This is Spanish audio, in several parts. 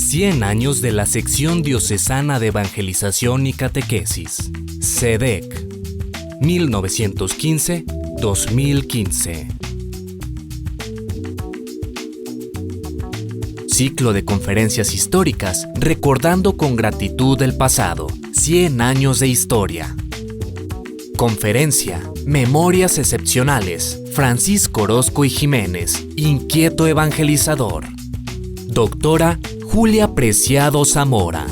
100 años de la Sección Diocesana de Evangelización y Catequesis, SEDEC, 1915-2015. Ciclo de conferencias históricas, recordando con gratitud el pasado, 100 años de historia. Conferencia, Memorias Excepcionales, Francisco Orozco y Jiménez, inquieto evangelizador. Doctora Julia Preciado Zamora.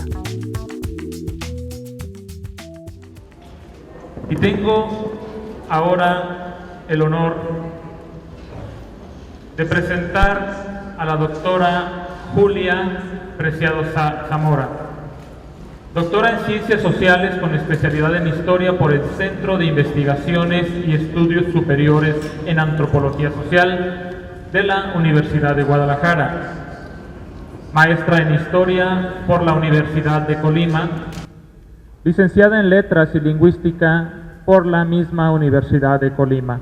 Y tengo ahora el honor de presentar a la doctora Julia Preciado Zamora, doctora en Ciencias Sociales con especialidad en Historia por el Centro de Investigaciones y Estudios Superiores en Antropología Social de la Universidad de Guadalajara, maestra en Historia por la Universidad de Colima, licenciada en Letras y Lingüística por la misma Universidad de Colima.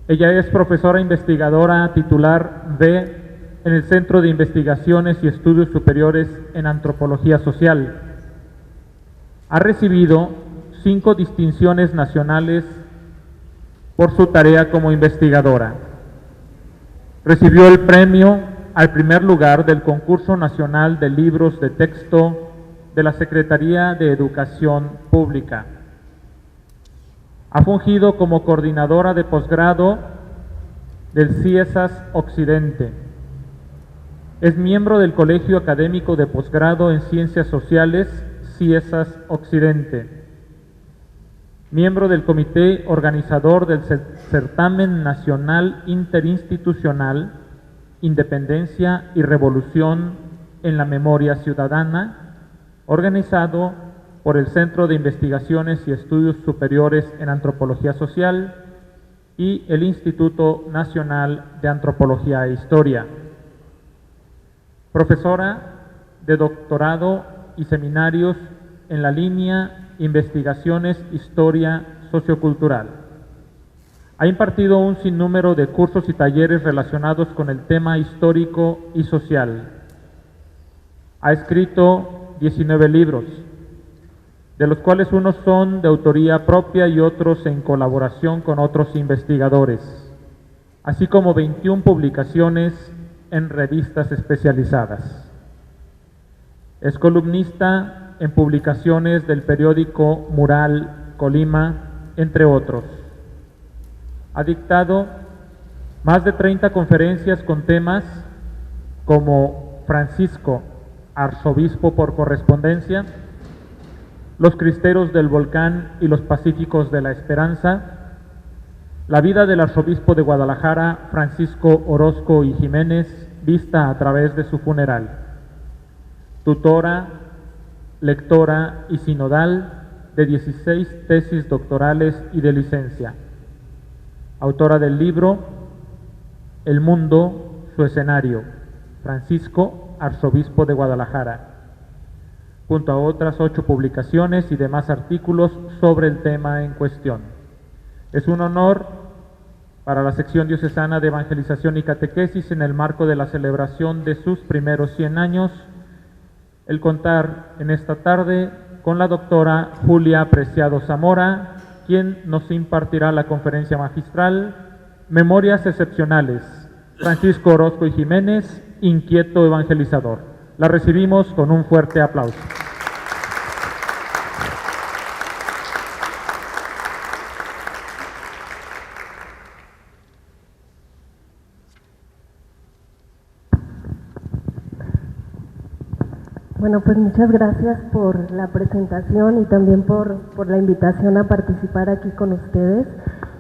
Ella es profesora investigadora titular en el Centro de Investigaciones y Estudios Superiores en Antropología Social. Ha recibido 5 distinciones nacionales por su tarea como investigadora. Recibió el premio al primer lugar del Concurso Nacional de Libros de Texto de la Secretaría de Educación Pública. Ha fungido como coordinadora de posgrado del CIESAS Occidente. Es miembro del Colegio Académico de Posgrado en Ciencias Sociales, CIESAS Occidente. Miembro del Comité Organizador del Certamen Nacional Interinstitucional Independencia y Revolución en la Memoria Ciudadana, organizado por el Centro de Investigaciones y Estudios Superiores en Antropología Social y el Instituto Nacional de Antropología e Historia. Profesora de doctorado y seminarios en la línea Investigaciones Historia Sociocultural. Ha impartido un sinnúmero de cursos y talleres relacionados con el tema histórico y social. Ha escrito 19 libros, de los cuales unos son de autoría propia y otros en colaboración con otros investigadores, así como 21 publicaciones en revistas especializadas. Es columnista en publicaciones del periódico Mural Colima, entre otros. Ha dictado más de 30 conferencias con temas como Francisco, arzobispo por correspondencia, los cristeros del volcán y los pacíficos de la esperanza, la vida del arzobispo de Guadalajara, Francisco Orozco y Jiménez, vista a través de su funeral. Tutora, lectora y sinodal de 16 tesis doctorales y de licencia. Autora del libro El mundo, su escenario, Francisco, arzobispo de Guadalajara, junto a otras 8 publicaciones y demás artículos sobre el tema en cuestión. Es un honor para la Sección Diocesana de Evangelización y Catequesis, en el marco de la celebración de sus primeros 100 años, el contar en esta tarde con la doctora Julia Preciado Zamora, quien nos impartirá la conferencia magistral Memorias Excepcionales, Francisco Orozco y Jiménez, inquieto evangelizador. La recibimos con un fuerte aplauso. Bueno, pues muchas gracias por la presentación y también por la invitación a participar aquí con ustedes.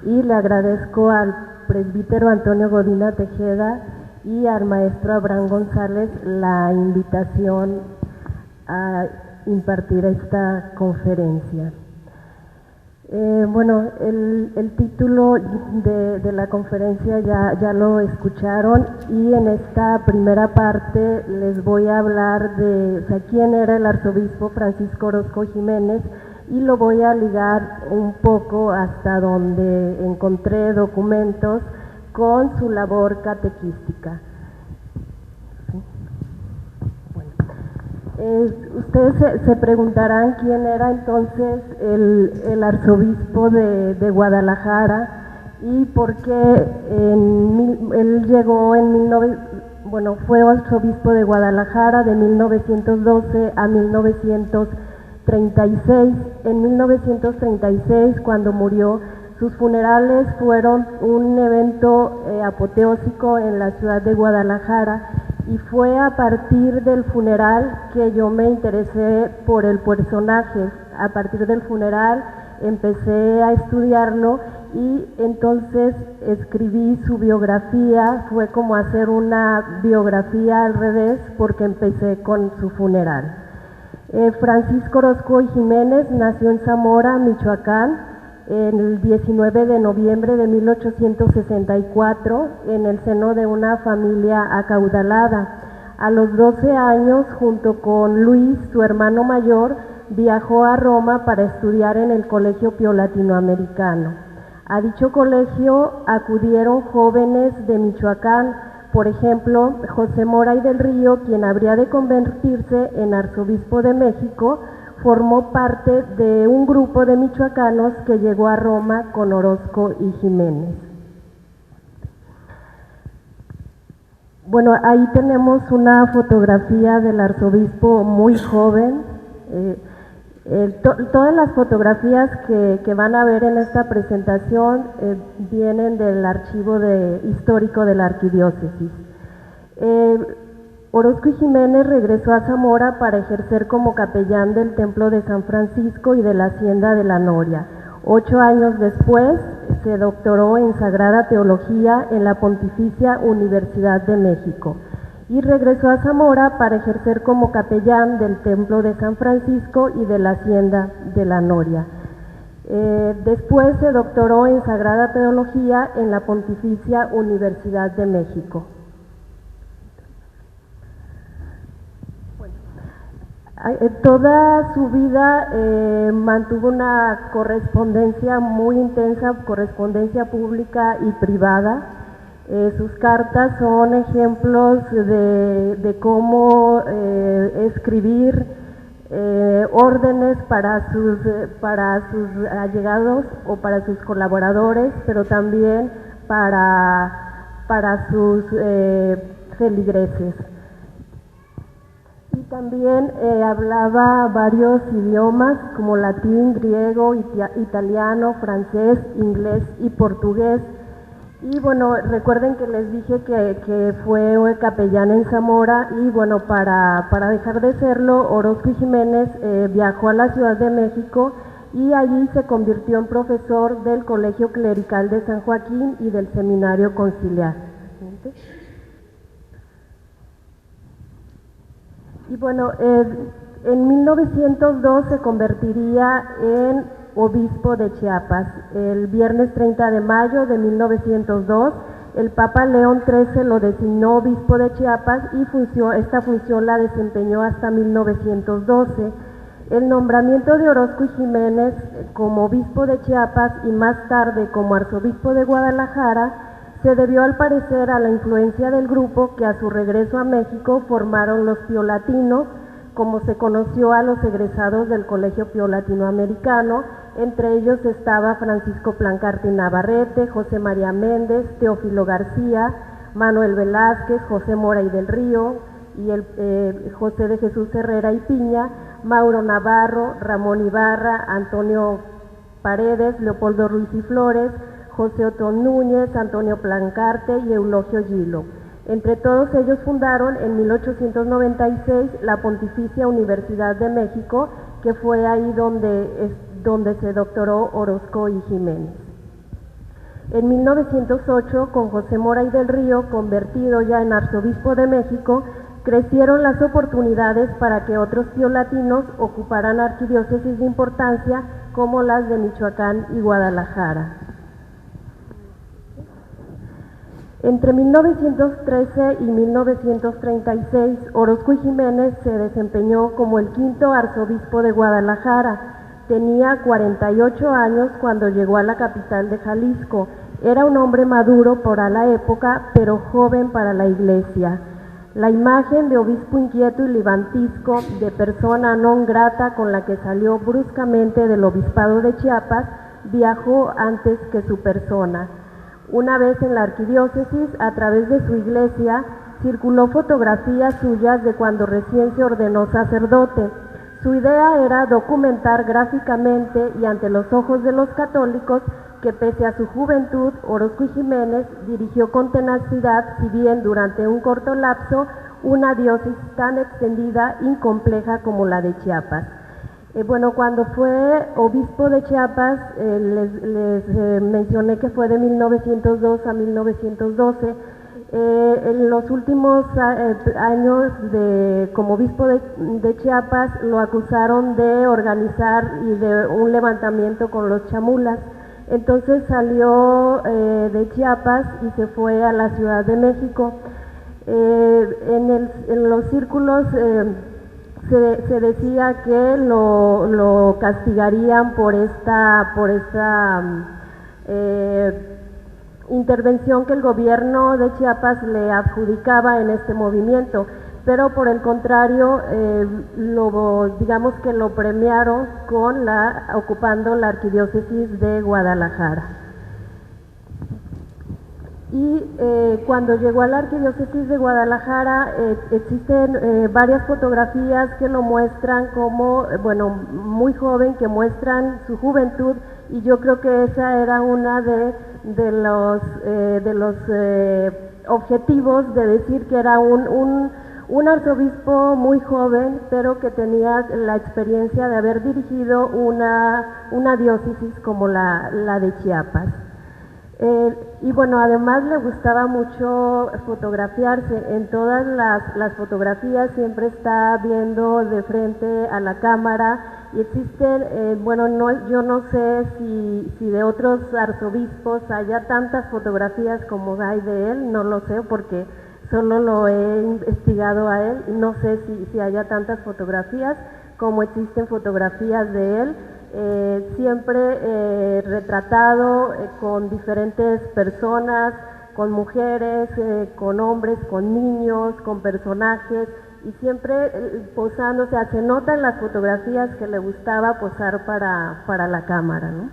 Y le agradezco al presbítero Antonio Godina Tejeda y al maestro Abraham González la invitación a impartir esta conferencia. Bueno, el título de la conferencia ya lo escucharon, y en esta primera parte les voy a hablar de quién era el arzobispo Francisco Orozco Jiménez, y lo voy a ligar un poco hasta donde encontré documentos con su labor catequística. ¿Sí? Ustedes se preguntarán quién era entonces el arzobispo de Guadalajara y por qué él llegó fue arzobispo de Guadalajara de 1912 a 1936. En 1936, cuando murió, sus funerales fueron un evento apoteósico en la ciudad de Guadalajara, y fue a partir del funeral que yo me interesé por el personaje. A partir del funeral empecé a estudiarlo y entonces escribí su biografía. Fue como hacer una biografía al revés, porque empecé con su funeral. Francisco Orozco y Jiménez nació en Zamora, Michoacán, el 19 de noviembre de 1864, en el seno de una familia acaudalada. A los 12 años, junto con Luis, su hermano mayor, viajó a Roma para estudiar en el Colegio Pío Latinoamericano. A dicho colegio acudieron jóvenes de Michoacán, por ejemplo, José Mora y del Río, quien habría de convertirse en arzobispo de México, formó parte de un grupo de michoacanos que llegó a Roma con Orozco y Jiménez. Bueno, ahí tenemos una fotografía del arzobispo muy joven. Todas las fotografías que van a ver en esta presentación vienen del archivo histórico de la arquidiócesis. Orozco y Jiménez regresó a Zamora para ejercer como capellán del Templo de San Francisco y de la Hacienda de la Noria. 8 años después se doctoró en Sagrada Teología en la Pontificia Universidad de México y regresó a Zamora para ejercer como capellán del Templo de San Francisco y de la Hacienda de la Noria. Después se doctoró en Sagrada Teología en la Pontificia Universidad de México. Toda su vida mantuvo una correspondencia muy intensa, correspondencia pública y privada. Sus cartas son ejemplos de cómo escribir órdenes para sus allegados o para sus colaboradores, pero también para sus feligreses. Y también hablaba varios idiomas como latín, griego, italiano, francés, inglés y portugués. Y bueno, recuerden que les dije que fue capellán en Zamora y bueno, para dejar de serlo, Orozco y Jiménez viajó a la Ciudad de México y allí se convirtió en profesor del Colegio Clerical de San Joaquín y del Seminario Conciliar. Y bueno, en 1902 se convertiría en obispo de Chiapas. El viernes 30 de mayo de 1902, el Papa León XIII lo designó obispo de Chiapas y esta función la desempeñó hasta 1912. El nombramiento de Orozco y Jiménez como obispo de Chiapas y más tarde como arzobispo de Guadalajara se debió al parecer a la influencia del grupo que a su regreso a México formaron los piolatinos, como se conoció a los egresados del Colegio Pío Latinoamericano. Entre ellos estaba Francisco Plancarte y Navarrete, José María Méndez, Teófilo García, Manuel Velázquez, José Mora y del Río, y José de Jesús Herrera y Piña, Mauro Navarro, Ramón Ibarra, Antonio Paredes, Leopoldo Ruiz y Flores, José Otón Núñez, Antonio Plancarte y Eulogio Gilo. Entre todos ellos fundaron en 1896 la Pontificia Universidad de México, que fue ahí donde se doctoró Orozco y Jiménez. En 1908, con José Mora y del Río, convertido ya en arzobispo de México, crecieron las oportunidades para que otros piolatinos ocuparan arquidiócesis de importancia como las de Michoacán y Guadalajara. Entre 1913 y 1936, Orozco y Jiménez se desempeñó como el quinto arzobispo de Guadalajara. Tenía 48 años cuando llegó a la capital de Jalisco. Era un hombre maduro para la época, pero joven para la iglesia. La imagen de obispo inquieto y levantisco, de persona non grata con la que salió bruscamente del obispado de Chiapas, viajó antes que su persona. Una vez en la arquidiócesis, a través de su iglesia, circuló fotografías suyas de cuando recién se ordenó sacerdote. Su idea era documentar gráficamente y ante los ojos de los católicos que pese a su juventud, Orozco y Jiménez dirigió con tenacidad, si bien durante un corto lapso, una diócesis tan extendida y compleja como la de Chiapas. Bueno, cuando fue obispo de Chiapas, les mencioné que fue de 1902 a 1912. En los últimos años como obispo de Chiapas lo acusaron de organizar y de un levantamiento con los chamulas. Entonces salió de Chiapas y se fue a la Ciudad de México. En los círculos se decía que lo castigarían por esta intervención que el gobierno de Chiapas le adjudicaba en este movimiento, pero por el contrario, digamos que lo premiaron ocupando la arquidiócesis de Guadalajara. Y cuando llegó a la arquidiócesis de Guadalajara, existen varias fotografías que lo muestran como, muy joven, que muestran su juventud, y yo creo que esa era una de los objetivos de decir que era un arzobispo muy joven, pero que tenía la experiencia de haber dirigido una diócesis como la de Chiapas. Y bueno, además le gustaba mucho fotografiarse. En todas las fotografías siempre está viendo de frente a la cámara, y existen, yo no sé si de otros arzobispos haya tantas fotografías como hay de él, no lo sé porque solo lo he investigado a él, y no sé si haya tantas fotografías como existen fotografías de él. Siempre retratado con diferentes personas, con mujeres, con hombres, con niños, con personajes, y siempre posando. O sea, se nota en las fotografías que le gustaba posar para la cámara, ¿no?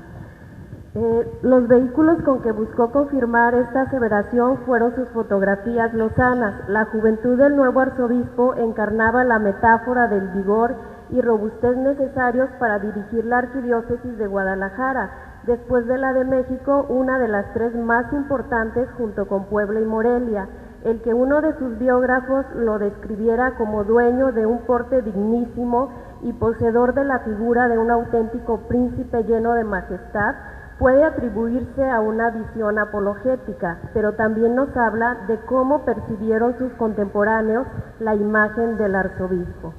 Los vehículos con que buscó confirmar esta aseveración fueron sus fotografías lozanas. La juventud del nuevo arzobispo encarnaba la metáfora del vigor y robustez necesarios para dirigir la arquidiócesis de Guadalajara, después de la de México, una de las tres más importantes junto con Puebla y Morelia. El que uno de sus biógrafos lo describiera como dueño de un porte dignísimo y poseedor de la figura de un auténtico príncipe lleno de majestad, puede atribuirse a una visión apologética, pero también nos habla de cómo percibieron sus contemporáneos la imagen del arzobispo.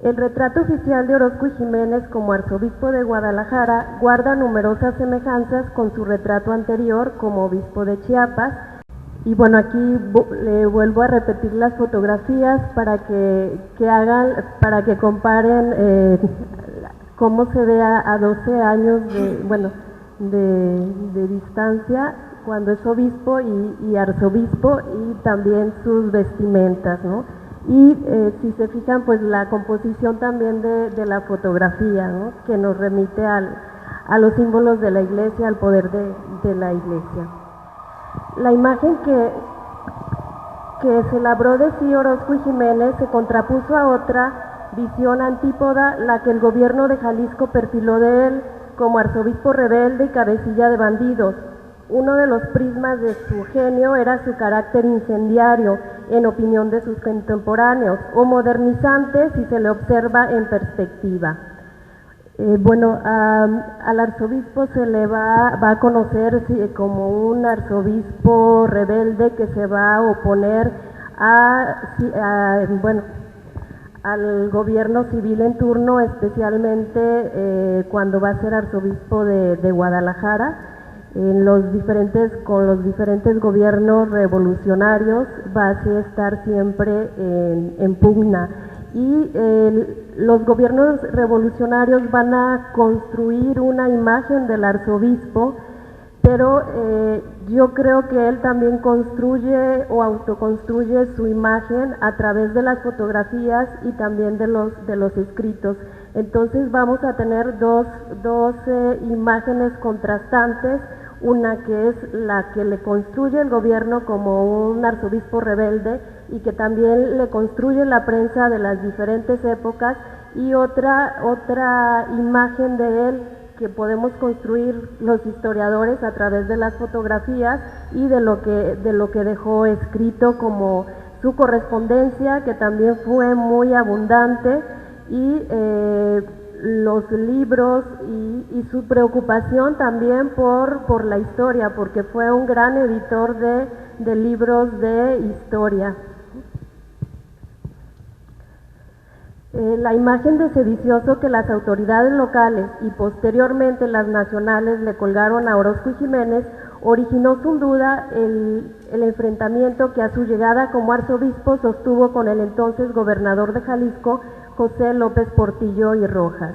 El retrato oficial de Orozco y Jiménez como arzobispo de Guadalajara guarda numerosas semejanzas con su retrato anterior como obispo de Chiapas. Y bueno, aquí le vuelvo a repetir las fotografías para que comparen cómo se ve a 12 años de distancia cuando es obispo y arzobispo, y también sus vestimentas, ¿no? Y si se fijan, pues la composición también de la fotografía, ¿no?, que nos remite a los símbolos de la iglesia, al poder de la iglesia. La imagen que se labró de sí Orozco y Jiménez se contrapuso a otra visión antípoda, la que el gobierno de Jalisco perfiló de él como arzobispo rebelde y cabecilla de bandidos. Uno de los prismas de su genio era su carácter incendiario, en opinión de sus contemporáneos, o modernizante si se le observa en perspectiva. Al arzobispo se le va a conocer como un arzobispo rebelde que se va a oponer al gobierno civil en turno, especialmente cuando va a ser arzobispo de Guadalajara. Con los diferentes gobiernos revolucionarios va a estar siempre en pugna, y los gobiernos revolucionarios van a construir una imagen del arzobispo, pero yo creo que él también construye o autoconstruye su imagen a través de las fotografías y también de los escritos. Entonces vamos a tener dos imágenes contrastantes, una que es la que le construye el gobierno como un arzobispo rebelde y que también le construye la prensa de las diferentes épocas, y otra imagen de él que podemos construir los historiadores a través de las fotografías y de lo que dejó escrito como su correspondencia, que también fue muy abundante, y los libros y su preocupación también por la historia, porque fue un gran editor de libros de historia. La imagen de sedicioso que las autoridades locales y posteriormente las nacionales le colgaron a Orozco y Jiménez originó sin duda el enfrentamiento que a su llegada como arzobispo sostuvo con el entonces gobernador de Jalisco, José López Portillo y Rojas.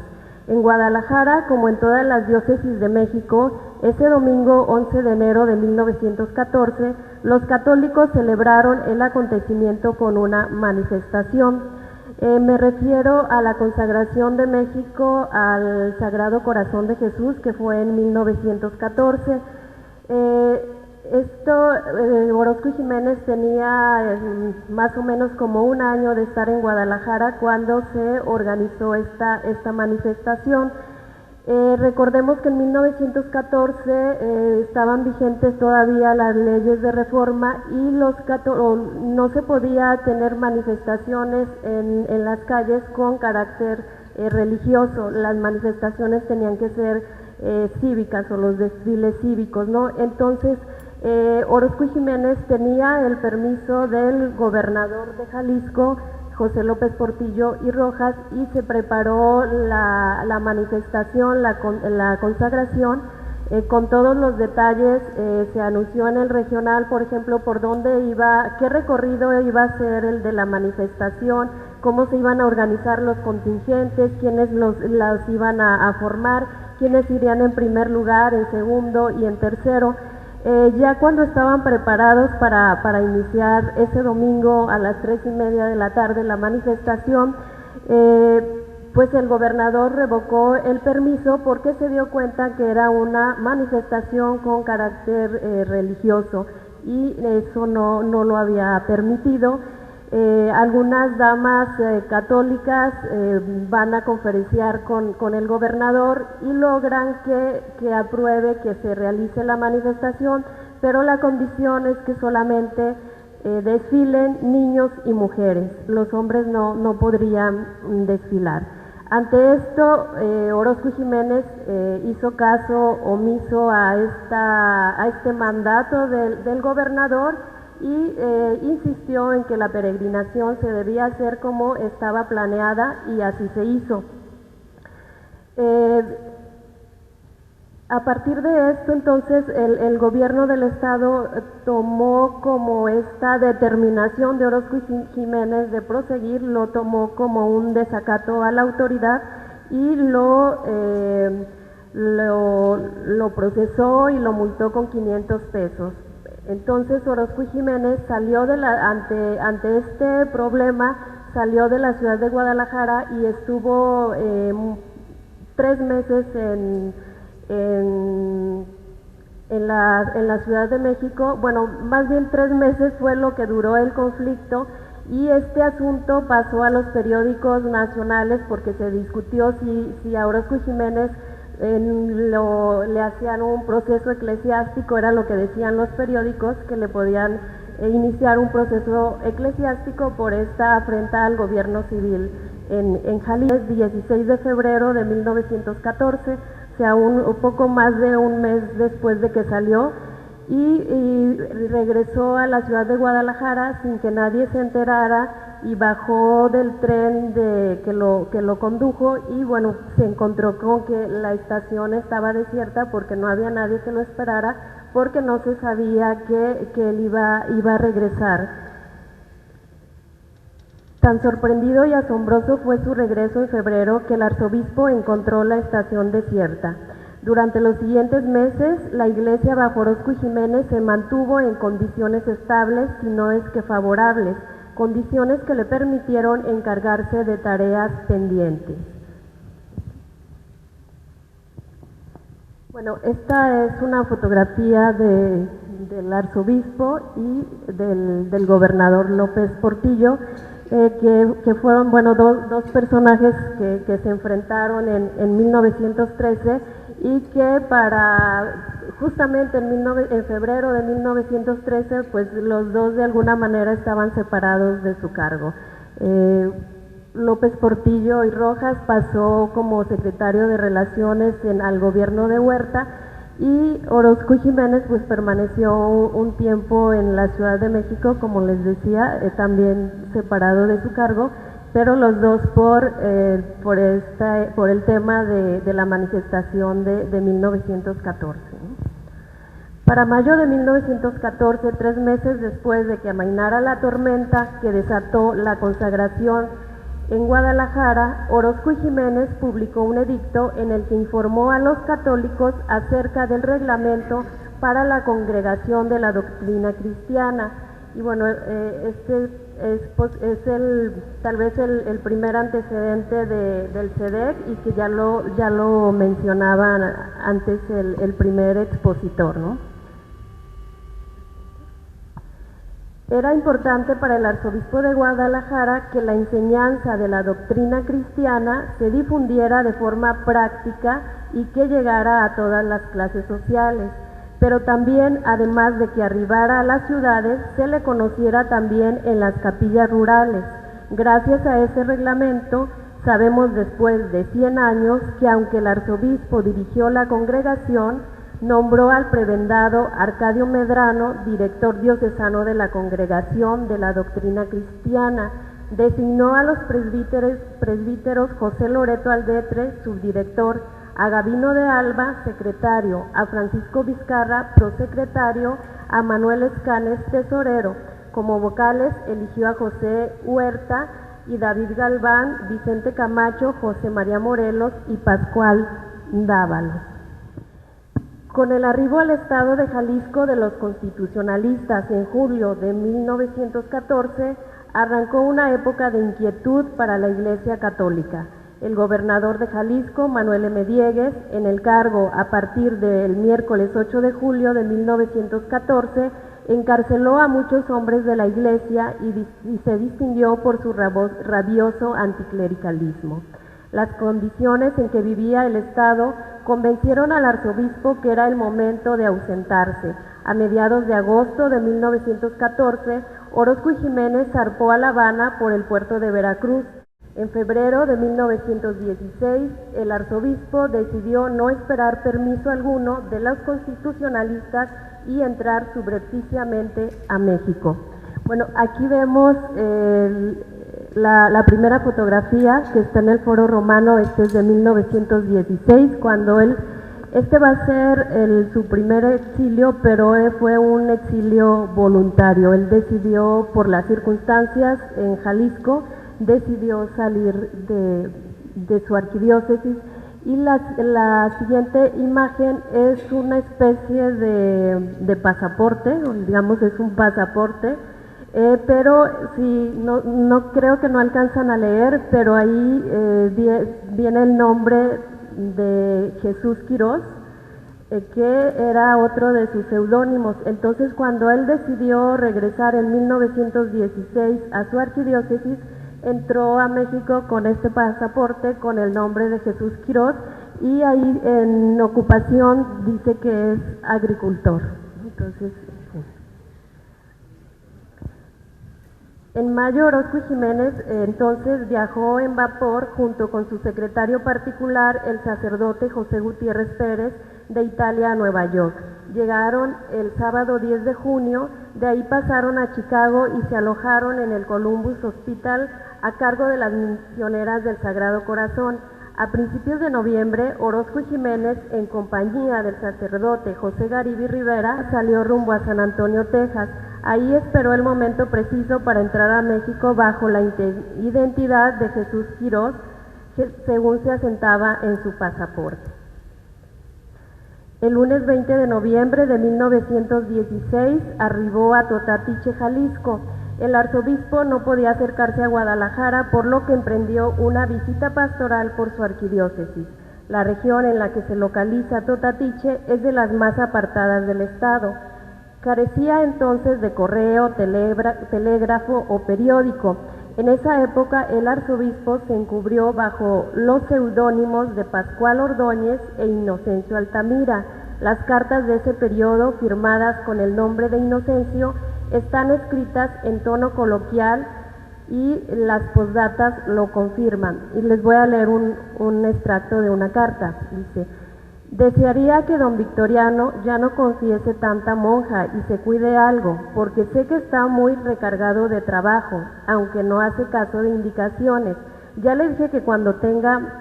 En Guadalajara, como en todas las diócesis de México, ese domingo 11 de enero de 1914, los católicos celebraron el acontecimiento con una manifestación. Me refiero a la consagración de México al Sagrado Corazón de Jesús, que fue en 1914. Orozco y Jiménez tenía más o menos como un año de estar en Guadalajara cuando se organizó esta manifestación. Recordemos que en 1914 estaban vigentes todavía las leyes de reforma y no se podía tener manifestaciones en las calles con carácter religioso. Las manifestaciones tenían que ser cívicas o los desfiles cívicos, ¿no? Entonces, Orozco y Jiménez tenía el permiso del gobernador de Jalisco, José López Portillo y Rojas, y se preparó la manifestación, la consagración, con todos los detalles. Se anunció en el regional, por ejemplo, por dónde iba, qué recorrido iba a ser el de la manifestación, cómo se iban a organizar los contingentes, quiénes las iban a formar, quiénes irían en primer lugar, en segundo y en tercero. Ya cuando estaban preparados para iniciar ese domingo a las 3:30 de la tarde la manifestación, pues el gobernador revocó el permiso porque se dio cuenta que era una manifestación con carácter religioso y eso no lo había permitido. Algunas damas católicas van a conferenciar con el gobernador y logran que apruebe que se realice la manifestación, pero la condición es que solamente desfilen niños y mujeres. Los hombres no podrían desfilar. Ante esto, Orozco y Jiménez hizo caso omiso a este mandato del gobernador y insistió en que la peregrinación se debía hacer como estaba planeada, y así se hizo. A partir de esto, entonces, el gobierno del estado tomó como esta determinación de Orozco y Jiménez de proseguir, lo tomó como un desacato a la autoridad y lo procesó y lo multó con 500 pesos. Entonces Orozco y Jiménez salió ante este problema, salió de la ciudad de Guadalajara y estuvo 3 meses en la Ciudad de México. Bueno, más bien 3 meses fue lo que duró el conflicto, y este asunto pasó a los periódicos nacionales porque se discutió si a Orozco y Jiménez le hacían un proceso eclesiástico. Era lo que decían los periódicos, que le podían iniciar un proceso eclesiástico por esta afrenta al gobierno civil en Jalisco. 16 de febrero de 1914, o sea, un poco más de un mes después de que salió, y regresó a la ciudad de Guadalajara sin que nadie se enterara, y bajó del tren que lo condujo, y bueno, se encontró con que la estación estaba desierta porque no había nadie que lo esperara, porque no se sabía que él iba a regresar. Tan sorprendido y asombroso fue su regreso en febrero que el arzobispo encontró la estación desierta. Durante los siguientes meses, la iglesia bajo Orozco y Jiménez se mantuvo en condiciones estables, si no es que favorables, condiciones que le permitieron encargarse de tareas pendientes. Bueno, esta es una fotografía del arzobispo y del gobernador López Portillo, que fueron, bueno, dos personajes que se enfrentaron en 1913 y que justamente en febrero de 1913, pues los dos de alguna manera estaban separados de su cargo. López Portillo y Rojas pasó como secretario de Relaciones al gobierno de Huerta, y Orozco y Jiménez pues permaneció un tiempo en la Ciudad de México, como les decía, también separado de su cargo, pero los dos por el tema de la manifestación de 1914. Para mayo de 1914, 3 meses después de que amainara la tormenta que desató la consagración en Guadalajara, Orozco y Jiménez publicó un edicto en el que informó a los católicos acerca del reglamento para la congregación de la doctrina cristiana. Y bueno, este es tal vez el primer antecedente del CEDEC, y que ya lo mencionaba antes el primer expositor, ¿no? Era importante para el arzobispo de Guadalajara que la enseñanza de la doctrina cristiana se difundiera de forma práctica y que llegara a todas las clases sociales, pero también, además de que arribara a las ciudades, se le conociera también en las capillas rurales. Gracias a ese reglamento, sabemos después de 100 años que aunque el arzobispo dirigió la congregación, nombró al prebendado Arcadio Medrano director diocesano de la Congregación de la Doctrina Cristiana, designó a los presbíteros José Loreto Aldetre, subdirector, a Gabino de Alba, secretario, a Francisco Vizcarra, prosecretario, a Manuel Escanes, tesorero. Como vocales eligió a José Huerta y David Galván, Vicente Camacho, José María Morelos y Pascual Dávalos. Con el arribo al estado de Jalisco de los constitucionalistas en julio de 1914, arrancó una época de inquietud para la Iglesia Católica. El gobernador de Jalisco, Manuel M. Diegues, en el cargo a partir del miércoles 8 de julio de 1914, encarceló a muchos hombres de la Iglesia y se distinguió por su rabioso anticlericalismo. Las condiciones en que vivía el Estado convencieron al arzobispo que era el momento de ausentarse. A mediados de agosto de 1914, Orozco y Jiménez zarpó a La Habana por el puerto de Veracruz. En febrero de 1916, el arzobispo decidió no esperar permiso alguno de los constitucionalistas y entrar subrepticiamente a México. Bueno, aquí vemos la primera fotografía que está en el Foro Romano. Este es de 1916, cuando este va a ser su primer exilio, pero fue un exilio voluntario. Él decidió, por las circunstancias en Jalisco, decidió salir de su arquidiócesis. Y la siguiente imagen es una especie de pasaporte, digamos es un pasaporte, pero sí, no creo que no alcanzan a leer, pero ahí viene el nombre de Jesús Quirós, que era otro de sus seudónimos. Entonces, cuando él decidió regresar en 1916 a su arquidiócesis, entró a México con este pasaporte con el nombre de Jesús Quirós, y ahí en ocupación dice que es agricultor. Entonces, en mayo, Orozco y Jiménez entonces viajó en vapor junto con su secretario particular, el sacerdote José Gutiérrez Pérez, de Italia a Nueva York. Llegaron el sábado 10 de junio, de ahí pasaron a Chicago y se alojaron en el Columbus Hospital a cargo de las misioneras del Sagrado Corazón. A principios de noviembre, Orozco y Jiménez, en compañía del sacerdote José Garibi Rivera, salió rumbo a San Antonio, Texas. Ahí esperó el momento preciso para entrar a México bajo la identidad de Jesús Quirós, según se asentaba en su pasaporte. El lunes 20 de noviembre de 1916 arribó a Totatiche, Jalisco. El arzobispo no podía acercarse a Guadalajara, por lo que emprendió una visita pastoral por su arquidiócesis. La región en la que se localiza Totatiche es de las más apartadas del estado. Carecía entonces de correo, telégrafo o periódico. En esa época el arzobispo se encubrió bajo los seudónimos de Pascual Ordóñez e Inocencio Altamira. Las cartas de ese periodo, firmadas con el nombre de Inocencio, están escritas en tono coloquial y las postdatas lo confirman. Y les voy a leer un extracto de una carta. Dice: desearía que don Victoriano ya no confiese tanta monja y se cuide algo, porque sé que está muy recargado de trabajo, aunque no hace caso de indicaciones. Ya le dije que cuando tenga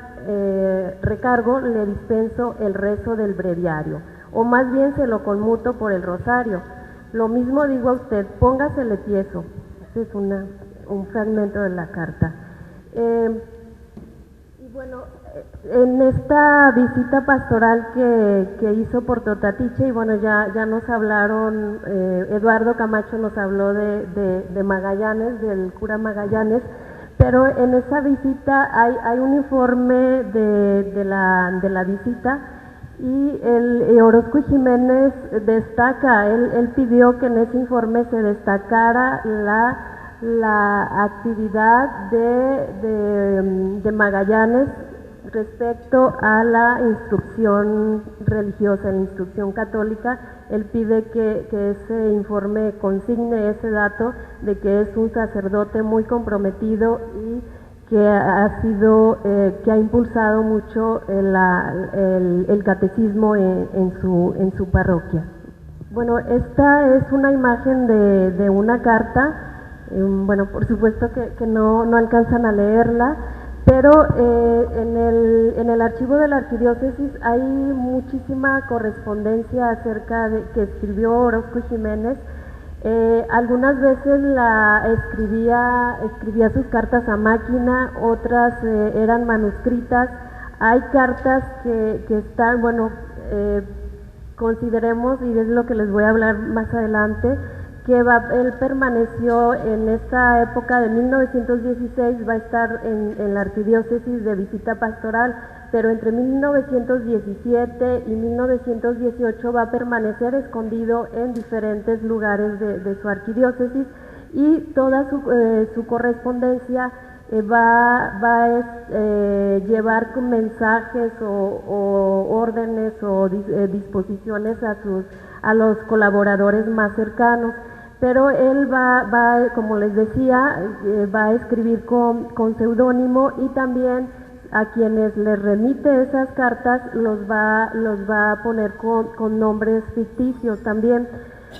recargo le dispenso el rezo del breviario, o más bien se lo conmuto por el rosario. Lo mismo digo a usted, póngasele tieso. Este es un fragmento de la carta. Y bueno, en esta visita pastoral que hizo por Totatiche, y bueno, ya nos hablaron, Eduardo Camacho nos habló de Magallanes, del cura Magallanes, pero en esa visita hay un informe de la visita, y Orozco y Jiménez destaca, él pidió que en ese informe se destacara la actividad de Magallanes respecto a la instrucción religiosa, la instrucción católica. Él pide que ese informe consigne ese dato de que es un sacerdote muy comprometido y que ha impulsado mucho el catecismo en su parroquia. Bueno, esta es una imagen de una carta. Bueno, por supuesto que no alcanzan a leerla, pero en el archivo de la arquidiócesis hay muchísima correspondencia acerca de que escribió Orozco y Jiménez. Algunas veces escribía sus cartas a máquina, otras eran manuscritas. Hay cartas que están, bueno, consideremos, y es lo que les voy a hablar más adelante, que él permaneció en esta época de 1916, va a estar en la arquidiócesis de visita pastoral, pero entre 1917 y 1918 va a permanecer escondido en diferentes lugares de su arquidiócesis, y toda su correspondencia va a llevar con mensajes o órdenes o disposiciones a los colaboradores más cercanos. Pero él va, como les decía, va a escribir con seudónimo, y también a quienes les remite esas cartas los va a poner con nombres ficticios también.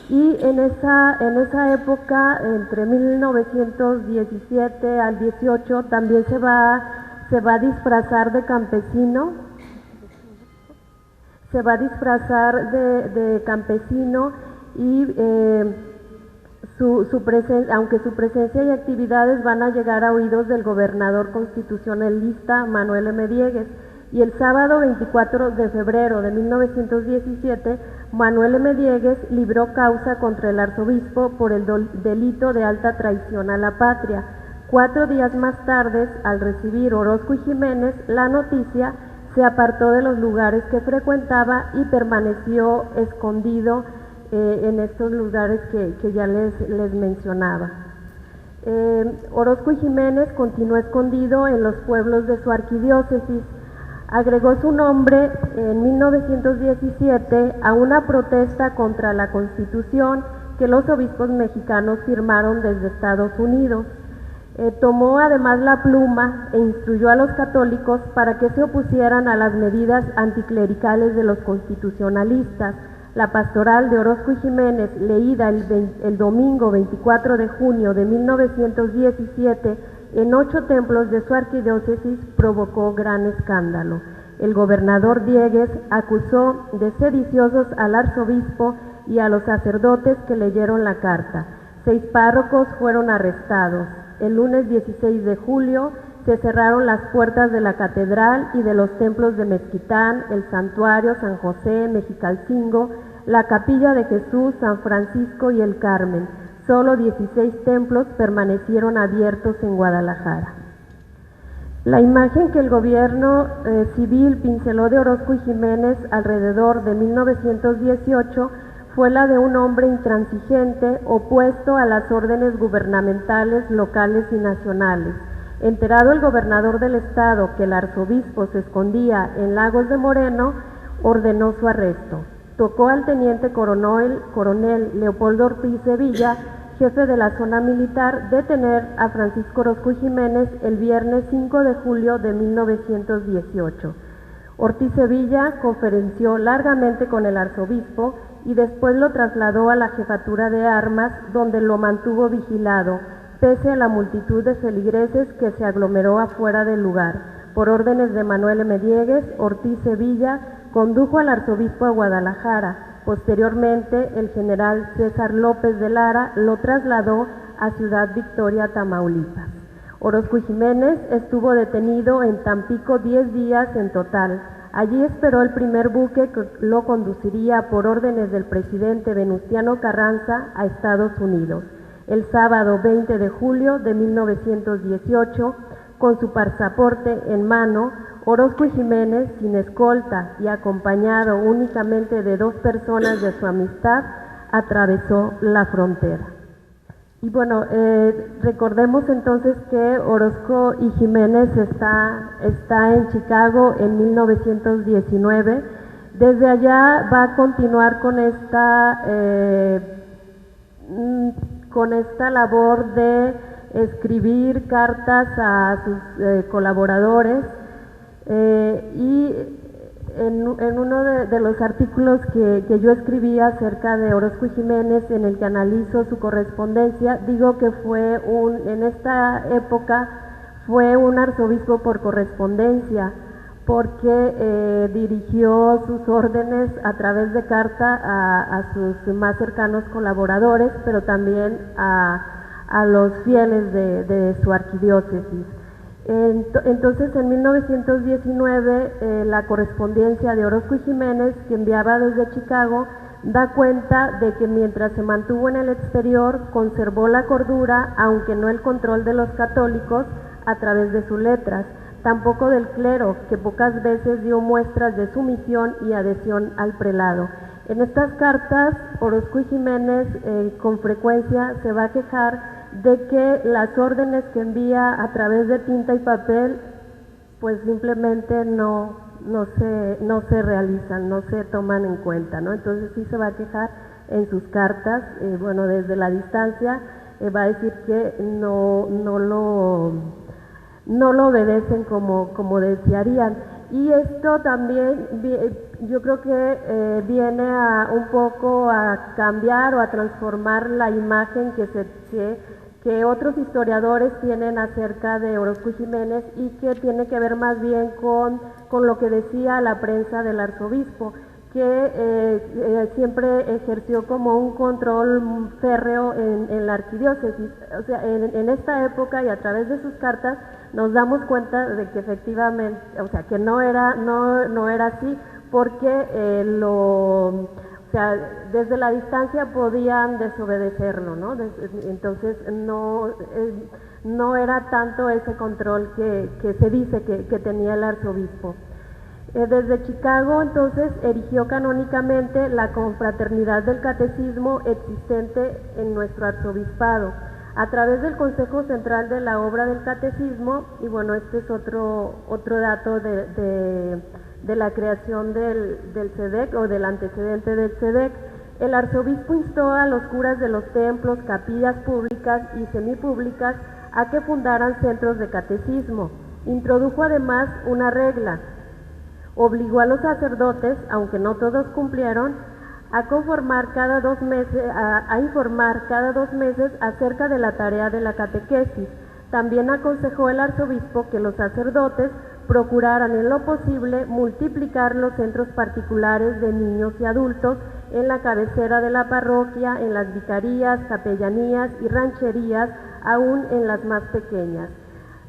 Y en esa época, entre 1917 al 18, también se va a disfrazar de campesino, y aunque su presencia y actividades van a llegar a oídos del gobernador constitucionalista Manuel M. Diegues. Y el sábado 24 de febrero de 1917, Manuel M. Diegues libró causa contra el arzobispo por el delito de alta traición a la patria. 4 días más tarde, al recibir Orozco y Jiménez la noticia, se apartó de los lugares que frecuentaba y permaneció escondido en estos lugares que ya les mencionaba. Orozco y Jiménez continuó escondido en los pueblos de su arquidiócesis. Agregó su nombre en 1917 a una protesta contra la Constitución que los obispos mexicanos firmaron desde Estados Unidos. Tomó además la pluma e instruyó a los católicos para que se opusieran a las medidas anticlericales de los constitucionalistas. La pastoral de Orozco y Jiménez, leída el domingo 24 de junio de 1917 en 8 templos de su arquidiócesis, provocó gran escándalo. El gobernador Diegues acusó de sediciosos al arzobispo y a los sacerdotes que leyeron la carta. 6 párrocos fueron arrestados. El lunes 16 de julio se cerraron las puertas de la catedral y de los templos de Mezquitán, el Santuario, San José, Mexicalcingo, la Capilla de Jesús, San Francisco y el Carmen. Solo 16 templos permanecieron abiertos en Guadalajara. La imagen que el gobierno civil pinceló de Orozco y Jiménez alrededor de 1918 fue la de un hombre intransigente, opuesto a las órdenes gubernamentales locales y nacionales. Enterado el gobernador del estado que el arzobispo se escondía en Lagos de Moreno, ordenó su arresto. Tocó al teniente coronel Leopoldo Ortiz Sevilla, jefe de la zona militar, detener a Francisco Orozco y Jiménez el viernes 5 de julio de 1918. Ortiz Sevilla conferenció largamente con el arzobispo y después lo trasladó a la jefatura de armas, donde lo mantuvo vigilado, pese a la multitud de feligreses que se aglomeró afuera del lugar. Por órdenes de Manuel M. Diegues, Ortiz Sevilla condujo al arzobispo a Guadalajara. Posteriormente, el general César López de Lara lo trasladó a Ciudad Victoria, Tamaulipas. Orozco y Jiménez estuvo detenido en Tampico 10 días en total. Allí esperó el primer buque que lo conduciría por órdenes del presidente Venustiano Carranza a Estados Unidos. El sábado 20 de julio de 1918, con su pasaporte en mano, Orozco y Jiménez, sin escolta y acompañado únicamente de 2 personas de su amistad, atravesó la frontera. Y bueno, recordemos entonces que Orozco y Jiménez está en Chicago en 1919. Desde allá va a continuar con esta labor de escribir cartas a sus colaboradores, y en uno de los artículos que yo escribí acerca de Orozco y Jiménez, en el que analizo su correspondencia, digo que en esta época fue un arzobispo por correspondencia, porque dirigió sus órdenes a través de carta a sus más cercanos colaboradores, pero también a los fieles de su arquidiócesis. Entonces, en 1919, la correspondencia de Orozco y Jiménez, que enviaba desde Chicago, da cuenta de que mientras se mantuvo en el exterior, conservó la cordura, aunque no el control de los católicos, a través de sus letras, tampoco del clero, que pocas veces dio muestras de sumisión y adhesión al prelado. En estas cartas, Orozco y Jiménez con frecuencia se va a quejar de que las órdenes que envía a través de tinta y papel pues simplemente no se realizan, no se toman en cuenta, ¿no? Entonces sí se va a quejar en sus cartas, bueno, desde la distancia va a decir que no lo obedecen como desearían. Y esto también yo creo que viene un poco a cambiar o a transformar la imagen que otros historiadores tienen acerca de Orozco y Jiménez, y que tiene que ver más bien con lo que decía la prensa del arzobispo, que siempre ejerció como un control férreo en la arquidiócesis. O sea, en esta época y a través de sus cartas nos damos cuenta de que efectivamente, o sea, que no era así, porque o sea, desde la distancia podían desobedecerlo, ¿no? Entonces no era tanto ese control que se dice que tenía el arzobispo. Desde Chicago, entonces, erigió canónicamente la confraternidad del catecismo existente en nuestro arzobispado, a través del Consejo Central de la Obra del Catecismo. Y bueno, este es otro dato de la creación del CEDEC, o del antecedente del CEDEC. El arzobispo instó a los curas de los templos, capillas públicas y semipúblicas a que fundaran centros de catecismo. Introdujo además una regla: obligó a los sacerdotes, aunque no todos cumplieron, a informar cada 2 meses acerca de la tarea de la catequesis. También aconsejó el arzobispo que los sacerdotes procuraran en lo posible multiplicar los centros particulares de niños y adultos en la cabecera de la parroquia, en las vicarías, capellanías y rancherías, aún en las más pequeñas.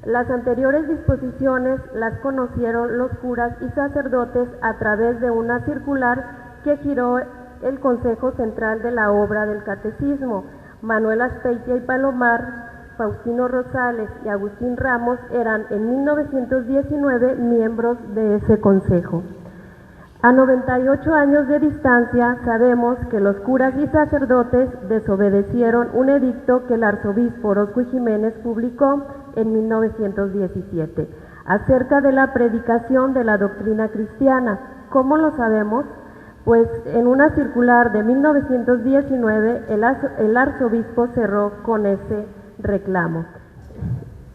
Las anteriores disposiciones las conocieron los curas y sacerdotes a través de una circular que giró el Consejo Central de la Obra del Catecismo. Manuel Aspeitia y Palomar, Faustino Rosales y Agustín Ramos eran en 1919 miembros de ese consejo. A 98 años de distancia, sabemos que los curas y sacerdotes desobedecieron un edicto que el arzobispo Orozco Jiménez publicó en 1917 acerca de la predicación de la doctrina cristiana. ¿Cómo lo sabemos? Pues en una circular de 1919 el arzobispo cerró con ese reclamo.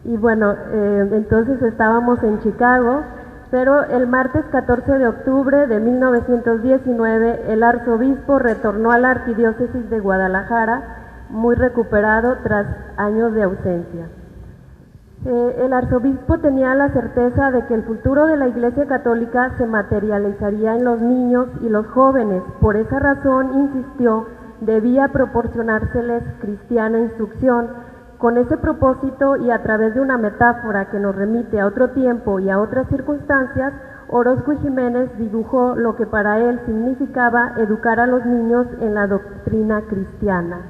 Y bueno, entonces estábamos en Chicago, pero el martes 14 de octubre de 1919 el arzobispo retornó a la arquidiócesis de Guadalajara, muy recuperado tras años de ausencia. El arzobispo tenía la certeza de que el futuro de la Iglesia Católica se materializaría en los niños y los jóvenes. Por esa razón insistió, debía proporcionárseles cristiana instrucción. Con ese propósito y a través de una metáfora que nos remite a otro tiempo y a otras circunstancias, Orozco y Jiménez dibujó lo que para él significaba educar a los niños en la doctrina cristiana.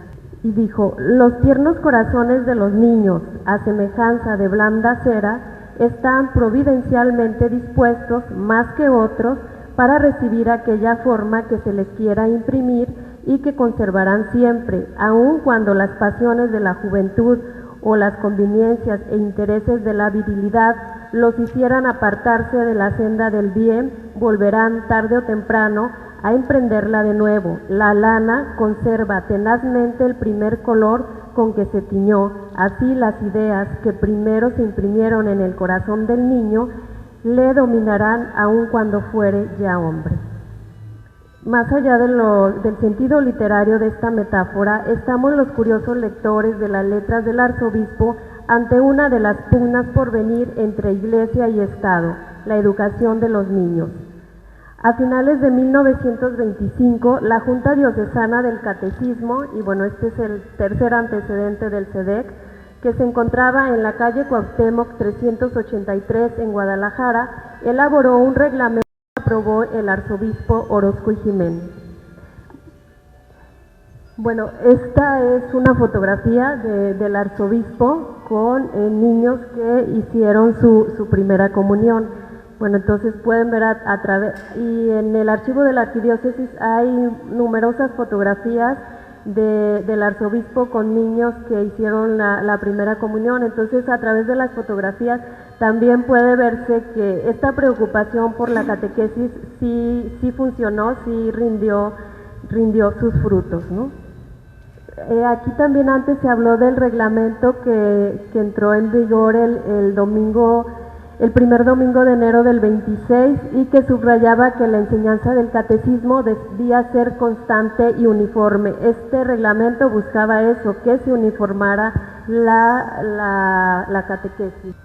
Y dijo, los tiernos corazones de los niños, a semejanza de blanda cera, están providencialmente dispuestos, más que otros, para recibir aquella forma que se les quiera imprimir y que conservarán siempre, aun cuando las pasiones de la juventud o las conveniencias e intereses de la virilidad los hicieran apartarse de la senda del bien, volverán tarde o temprano a emprenderla de nuevo. La lana conserva tenazmente el primer color con que se tiñó, así las ideas que primero se imprimieron en el corazón del niño le dominarán aun cuando fuere ya hombre. Más allá del sentido literario de esta metáfora, estamos los curiosos lectores de las letras del arzobispo ante una de las pugnas por venir entre Iglesia y Estado, la educación de los niños. A finales de 1925, la Junta Diocesana del Catecismo, y bueno, este es el tercer antecedente del CEDEC, que se encontraba en la calle Cuauhtémoc 383 en Guadalajara, elaboró un reglamento aprobó el arzobispo Orozco y Jiménez. Bueno, esta es una fotografía del arzobispo con niños que hicieron su primera comunión. Bueno, entonces pueden ver a través, y en el archivo de la arquidiócesis hay numerosas fotografías del arzobispo con niños que hicieron la primera comunión. Entonces, a través de las fotografías también puede verse que esta preocupación por la catequesis sí funcionó, sí rindió sus frutos, ¿no? Aquí también antes se habló del reglamento que entró en vigor el primer domingo de enero del 26 y que subrayaba que la enseñanza del catecismo debía ser constante y uniforme. Este reglamento buscaba eso, que se uniformara la catequesis.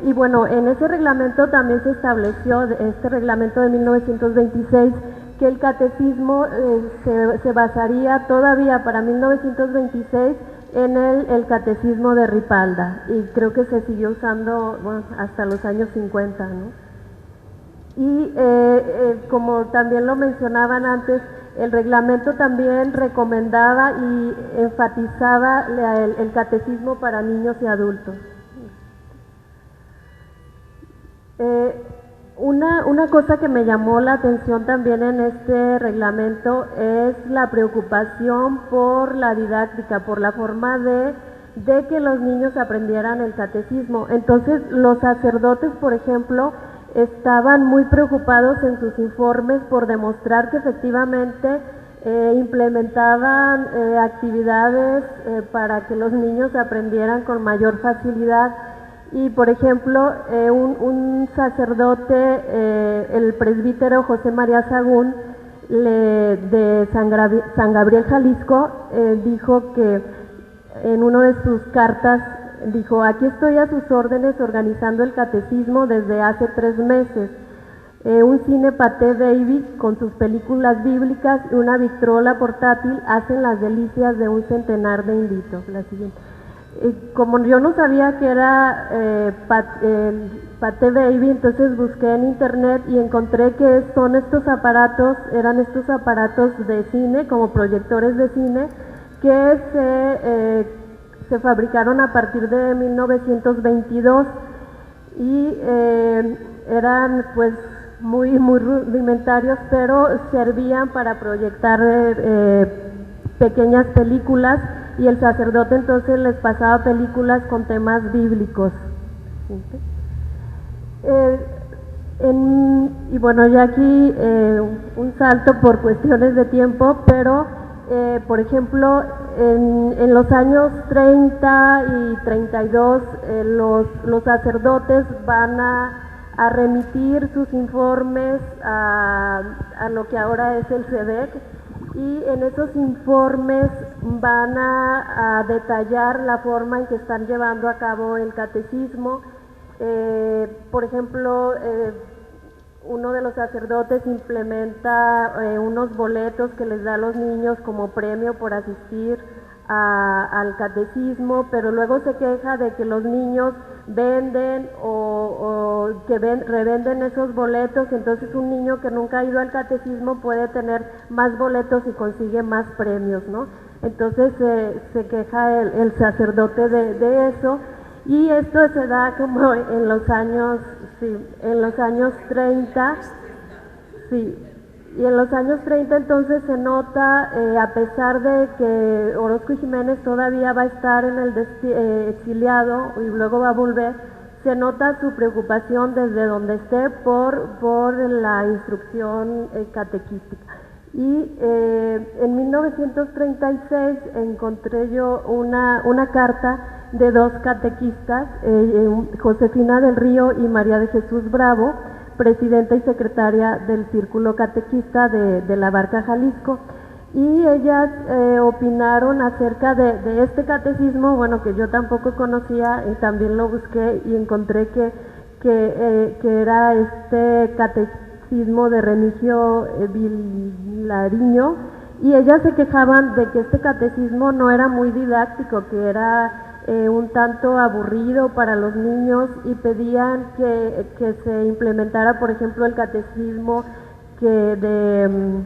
Y bueno, en ese reglamento también se estableció, este reglamento de 1926, que el catecismo se basaría todavía para 1926 en el catecismo de Ripalda, y creo que se siguió usando hasta los años 50, ¿no? Y como también lo mencionaban antes, el reglamento también recomendaba y enfatizaba el catecismo para niños y adultos. Una cosa que me llamó la atención también en este reglamento es la preocupación por la didáctica, por la forma de que los niños aprendieran el catecismo. Entonces, los sacerdotes, por ejemplo, estaban muy preocupados en sus informes por demostrar que efectivamente implementaban actividades para que los niños aprendieran con mayor facilidad. Y, por ejemplo, un sacerdote, el presbítero José María Sagún, de San Gabriel, Jalisco, dijo que en una de sus cartas, dijo: aquí estoy a sus órdenes organizando el catecismo desde hace 3 meses. Un cine Pathé Baby con sus películas bíblicas y una vitrola portátil hacen las delicias de un centenar de invitos. La siguiente. Como yo no sabía que era Pathé Baby, entonces busqué en internet y encontré que son estos aparatos, eran estos aparatos de cine, como proyectores de cine, que se fabricaron a partir de 1922 y eran pues muy rudimentarios, pero servían para proyectar pequeñas películas, y el sacerdote entonces les pasaba películas con temas bíblicos. Y bueno, ya aquí un salto por cuestiones de tiempo, pero por ejemplo, en los años 30 y 32 los sacerdotes van a remitir sus informes a lo que ahora es el CEDEC, y en esos informes van a detallar la forma en que están llevando a cabo el catecismo. Por ejemplo, uno de los sacerdotes implementa unos boletos que les da a los niños como premio por asistir al catecismo, pero luego se queja de que los niños venden o que revenden esos boletos, entonces un niño que nunca ha ido al catecismo puede tener más boletos y consigue más premios, ¿no? Entonces se queja el sacerdote de eso, y esto se da como en los años 30, sí. Y en los años 30 entonces se nota, a pesar de que Orozco y Jiménez todavía va a estar en el exiliado y luego va a volver, se nota su preocupación desde donde esté por la instrucción catequística. Y en 1936 encontré yo una carta de dos catequistas, Josefina del Río y María de Jesús Bravo, presidenta y secretaria del Círculo Catequista de La Barca, Jalisco, y ellas opinaron acerca de este catecismo, bueno, que yo tampoco conocía, y también lo busqué y encontré que era este catecismo de Remigio Vilariño, y ellas se quejaban de que este catecismo no era muy didáctico, que era un tanto aburrido para los niños, y pedían que se implementara, por ejemplo, el catecismo de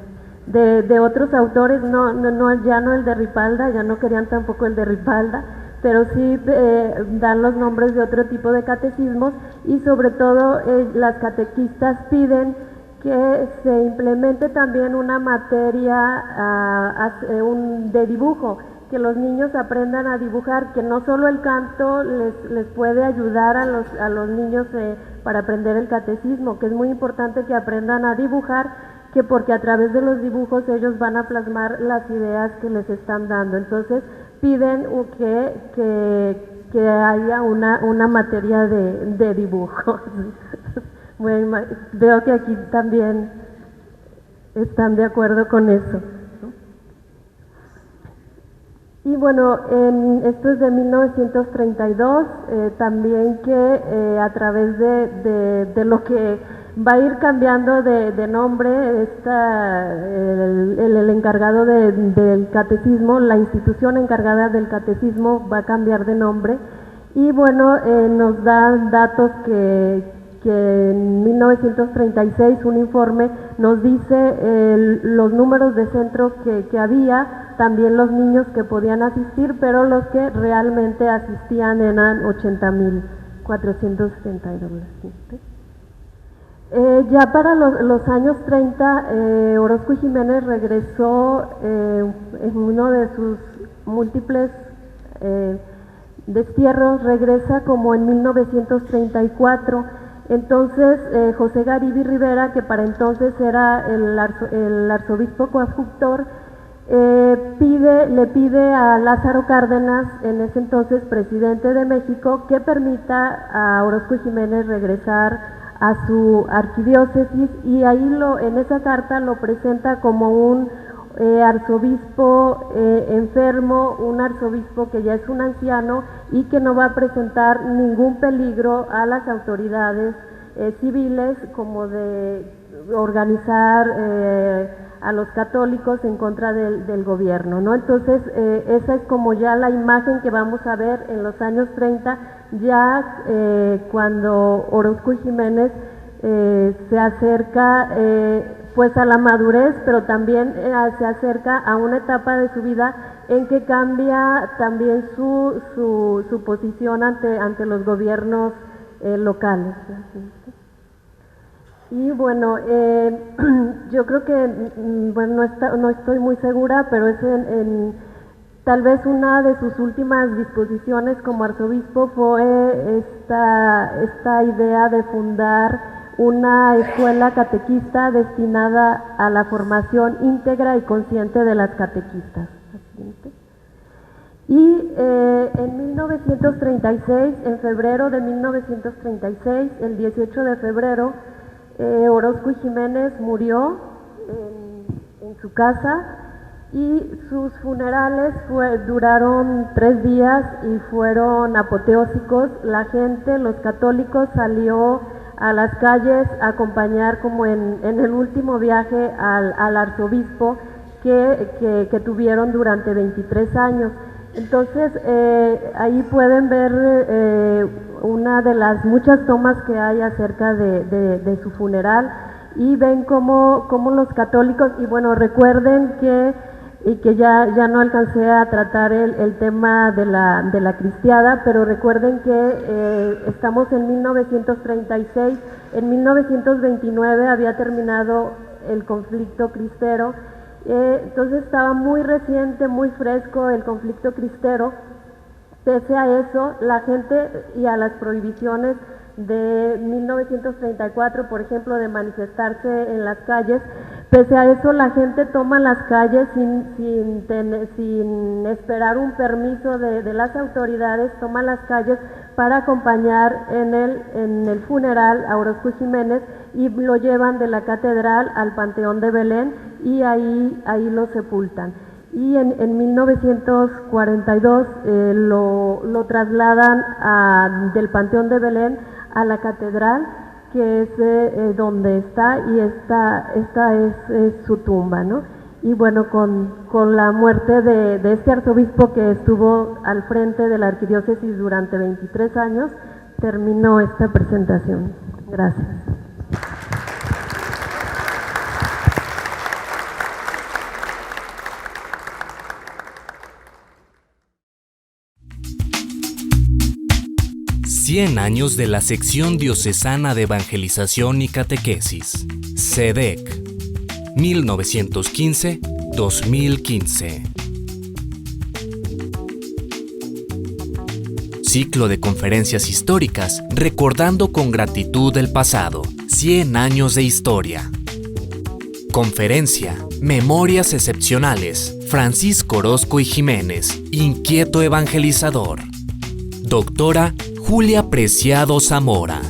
otros autores, ya no el de Ripalda, ya no querían tampoco el de Ripalda, pero sí dan los nombres de otro tipo de catecismos, y sobre todo las catequistas piden que se implemente también una materia de dibujo, que los niños aprendan a dibujar, que no solo el canto les puede ayudar a los niños para aprender el catecismo, que es muy importante que aprendan a dibujar, que porque a través de los dibujos ellos van a plasmar las ideas que les están dando. Entonces piden que haya una materia de dibujo. Bueno, veo que aquí también están de acuerdo con eso. Y bueno, esto es de 1932, también que a través de lo que va a ir cambiando de nombre, el encargado del catecismo, la institución encargada del catecismo va a cambiar de nombre, y bueno, nos dan datos que en 1936 un informe nos dice los números de centros que había, también los niños que podían asistir, pero los que realmente asistían eran 80,472. Ya para los años 30, Orozco y Jiménez regresó en uno de sus múltiples destierros, regresa como en 1934. Entonces José Garibay Rivera, que para entonces era el arzobispo coadjutor, le pide a Lázaro Cárdenas, en ese entonces presidente de México, que permita a Orozco y Jiménez regresar a su arquidiócesis, y ahí en esa carta lo presenta como un arzobispo enfermo, un arzobispo que ya es un anciano y que no va a presentar ningún peligro a las autoridades civiles, como de organizar a los católicos en contra del gobierno, ¿no? Entonces, esa es como ya la imagen que vamos a ver en los años 30, ya cuando Orozco y Jiménez se acerca pues a la madurez, pero también se acerca a una etapa de su vida en que cambia también su posición ante los gobiernos locales. Y bueno, yo creo que, bueno, no estoy muy segura, pero es tal vez una de sus últimas disposiciones como arzobispo fue esta idea de fundar una escuela catequista destinada a la formación íntegra y consciente de las catequistas. Y en 1936, en febrero de 1936, el 18 de febrero, Orozco y Jiménez murió en su casa y sus funerales duraron 3 días y fueron apoteósicos. La gente, los católicos, salió a las calles a acompañar como en el último viaje al arzobispo que tuvieron durante 23 años. Entonces, ahí pueden ver una de las muchas tomas que hay acerca de su funeral y ven cómo los católicos, y bueno, recuerden que ya no alcancé a tratar el tema de la cristiada, pero recuerden que estamos en 1936, en 1929 había terminado el conflicto cristero. Entonces estaba muy reciente, muy fresco el conflicto cristero. Pese a eso, la gente y a las prohibiciones de 1934, por ejemplo, de manifestarse en las calles, pese a eso la gente toma las calles sin esperar un permiso de las autoridades, toma las calles para acompañar en el funeral a Orozco y Jiménez y lo llevan de la catedral al Panteón de Belén y ahí lo sepultan. Y en 1942 lo trasladan del Panteón de Belén a la catedral, que es donde está, y esta es su tumba, ¿no? Y bueno, con la muerte de este arzobispo que estuvo al frente de la arquidiócesis durante 23 años, terminó esta presentación. Gracias. Cien años de la Sección Diocesana de Evangelización y Catequesis, SEDEC, 1915-2015. Ciclo de conferencias históricas recordando con gratitud el pasado, 100 años de historia. Conferencia, Memorias Excepcionales, Francisco Orozco y Jiménez, inquieto evangelizador. Doctora Julia Preciado Zamora.